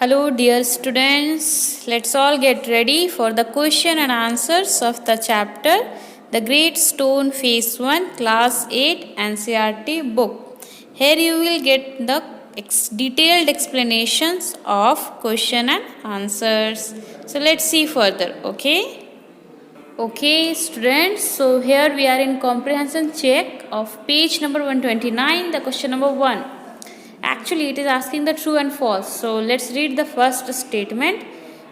Hello, dear students. Let's all get ready for the question and answers of the chapter The Great Stone Phase 1, Class 8 NCERT book. Here you will get the detailed explanations of question and answers. So let's see further, okay? Okay, students. So here we are in comprehension check of page number 129, the question number 1. Actually, it is asking the true and false. So let's read the first statement.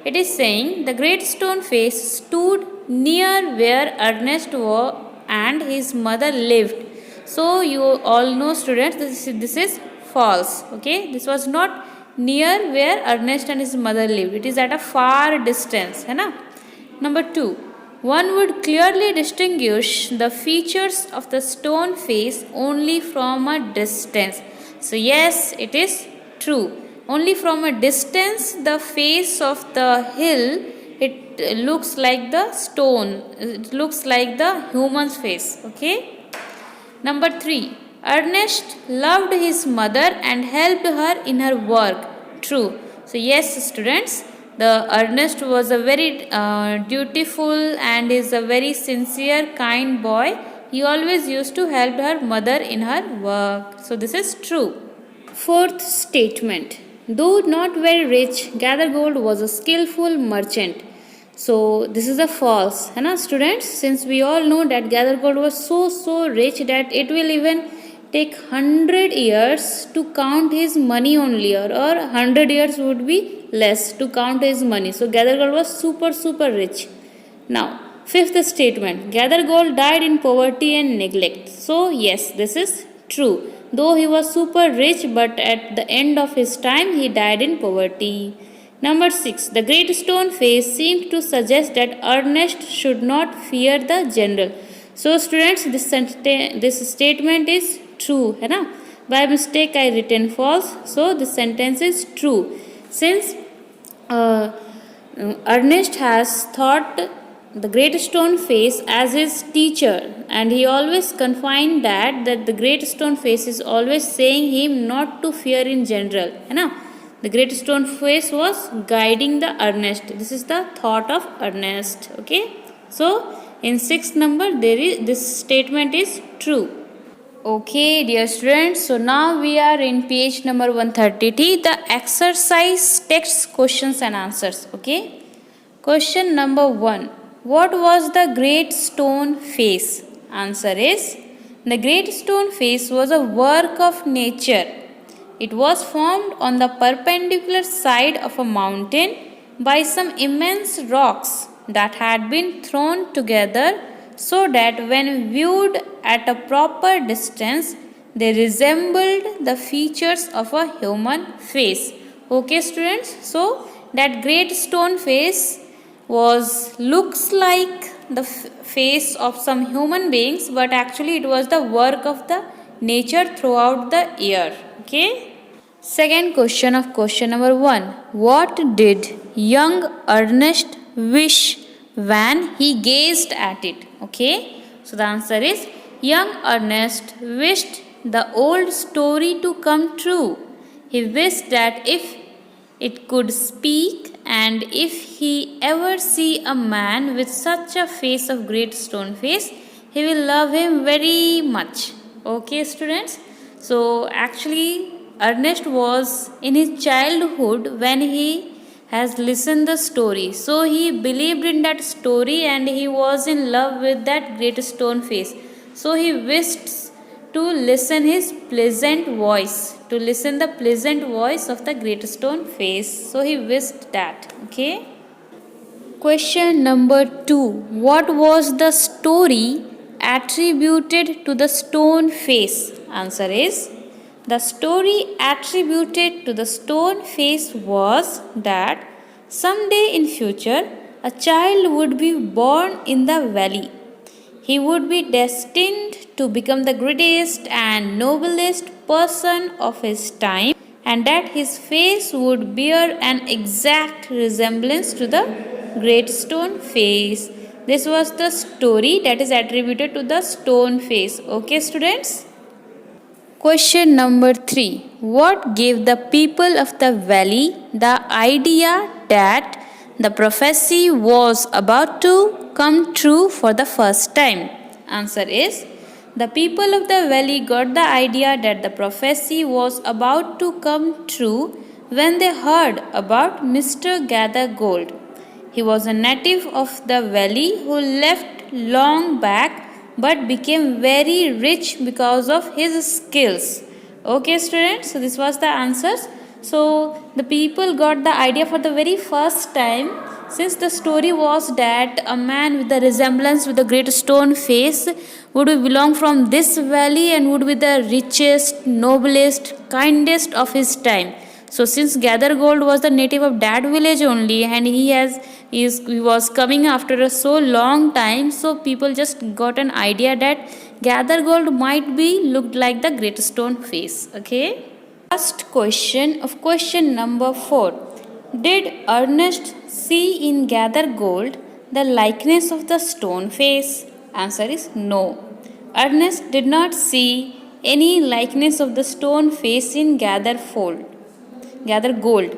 It is saying the great stone face stood near where Ernest and his mother lived. So you all know, students, this is false. Okay, this was not near where Ernest and his mother lived. It is at a far distance. है ना? Number 2. One would clearly distinguish the features of the stone face only from a distance. So yes, it is true. Only from a distance, the face of the hill, it looks like the stone. It looks like the human's face. Okay. Number 3. Ernest loved his mother and helped her in her work. True. So yes, students, the Ernest was a very dutiful and is a very sincere, kind boy. He always used to help her mother in her work. So this is true. Fourth statement. Though not very rich, Gathergold was a skillful merchant. So this is a false, है ना students? Since we all know that Gathergold was so rich that it will even take 100 years to count his money only, or 100 years would be less to count his money. So Gathergold was super rich. Now, fifth statement. Gathergold died in poverty and neglect. So yes, this is true. Though he was super rich, but at the end of his time, he died in poverty. Number 6. The great stone face seemed to suggest that Ernest should not fear the general. So students, this statement is true. है ना? By mistake I written false. So this sentence is true. Since Ernest has thought the great stone face as his teacher, and he always confined that the great stone face is always saying him not to fear in general, है ना? The great stone face was guiding the Ernest. This is the thought of Ernest. Okay, so in 6th number this statement is true. Okay, dear students, so now we are in page number 130, the exercise text questions and answers. Okay, question number 1. What was the great stone face? Answer is, the great stone face was a work of nature. It was formed on the perpendicular side of a mountain by some immense rocks that had been thrown together so that when viewed at a proper distance, they resembled the features of a human face. Okay, students, so that great stone face looks like the face of some human beings, but actually it was the work of the nature throughout the year. Okay. Second question of question number 1. What did young Ernest wish when he gazed at it? Okay. So the answer is, young Ernest wished the old story to come true. He wished that if it could speak, and if he ever see a man with such a face of great stone face, he will love him very much. Okay, students. So actually Ernest was in his childhood when he has listened the story. So he believed in that story and he was in love with that great stone face. So he wished to listen his pleasant voice, to listen the pleasant voice of the great stone face. So he wished that. Okay. Question number 2. What was the story attributed to the stone face? Answer is, the story attributed to the stone face was that someday in future a child would be born in the valley. He would be destined to become the greatest and noblest person of his time, and that his face would bear an exact resemblance to the great stone face. This was the story that is attributed to the stone face. Okay, students? Question number 3. What gave the people of the valley the idea that the prophecy was about to come true for the first time? Answer is, the people of the valley got the idea that the prophecy was about to come true when they heard about Mr. Gather Gold. He was a native of the valley who left long back but became very rich because of his skills. Okay, students, so this was the answers. So the people got the idea for the very first time, since the story was that a man with the resemblance with a great stone face would belong from this valley and would be the richest, noblest, kindest of his time. So since Gather Gold was the native of that village only, and he was coming after a so long time, so people just got an idea that Gather Gold might be looked like the great stone face. Okay. First question of question number 4. Did Ernest see in Gather Gold the likeness of the stone face? Answer is no. Ernest did not see any likeness of the stone face in Gather Gold.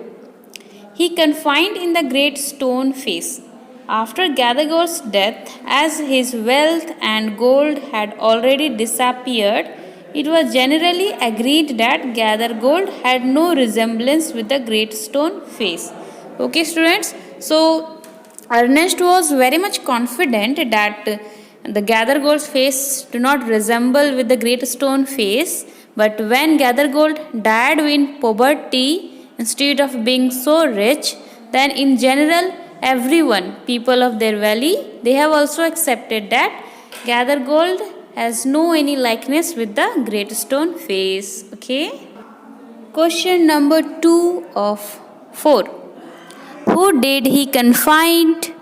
He confined in the great stone face. After Gather Gold's death, as his wealth and gold had already disappeared, it was generally agreed that Gather Gold had no resemblance with the great stone face. Okay, students. So Ernest was very much confident that the Gather Gold's face do not resemble with the great stone face. But when Gather Gold died in poverty, instead of being so rich, then in general, everyone, people of their valley, they have also accepted that Gather Gold has no any likeness with the great stone face. Okay. Question number 2 of 4. Who did he confide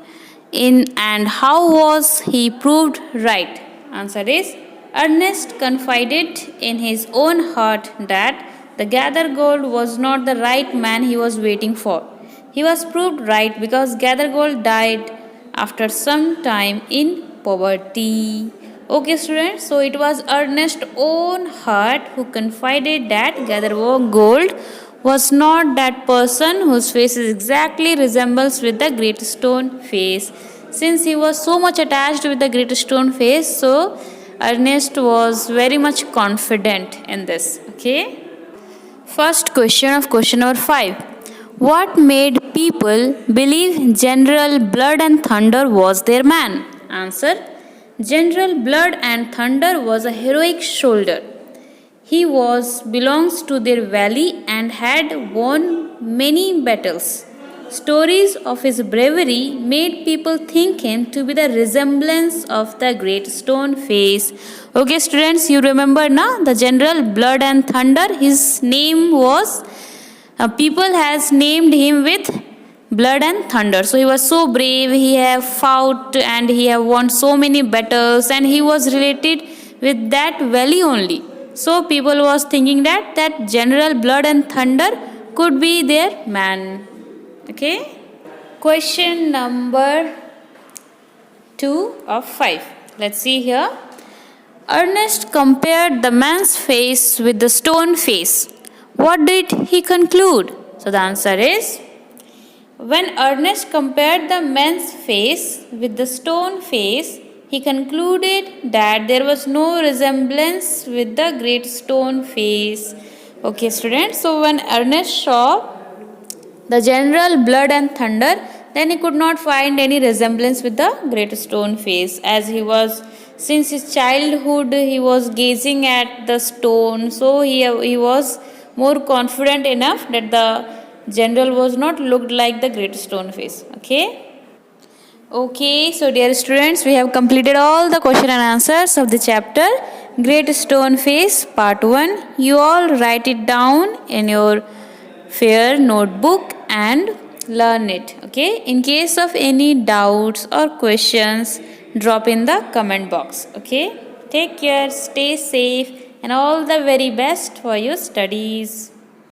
in and how was he proved right? Answer is, Ernest confided in his own heart that the Gather Gold was not the right man he was waiting for. He was proved right because Gather Gold died after some time in poverty. Okay, students, so it was Ernest's own heart who confided that Gather Gold was not that person whose face exactly resembles with the great stone face. Since he was so much attached with the great stone face, so Ernest was very much confident in this. Okay. First question of question number 5. What made people believe General Blood and Thunder was their man? Answer. General Blood and Thunder was a heroic soldier. He belongs to their valley and had won many battles. Stories of his bravery made people think him to be the resemblance of the great stone face. Okay, students, you remember now the General Blood and Thunder. His name was people has named him with blood and thunder. So he was so brave. He have fought and he have won so many battles, and he was related with that valley only. So people was thinking that General Blood and Thunder could be their man. Okay. Question number 2 of 5. Let's see here. Ernest compared the man's face with the stone face. What did he conclude? So the answer is, when Ernest compared the man's face with the stone face, he concluded that there was no resemblance with the great stone face. Okay, students. So when Ernest saw the General Blood and Thunder, then he could not find any resemblance with the great stone face, as since his childhood he was gazing at the stone, so he was more confident enough that the general was not looked like the great stone face. Okay, so dear students, we have completed all the question and answers of the chapter Great Stone Face Part 1. You all write it down in your fair notebook and learn it. Okay, in case of any doubts or questions, drop in the comment box. Okay, take care, stay safe, and all the very best for your studies.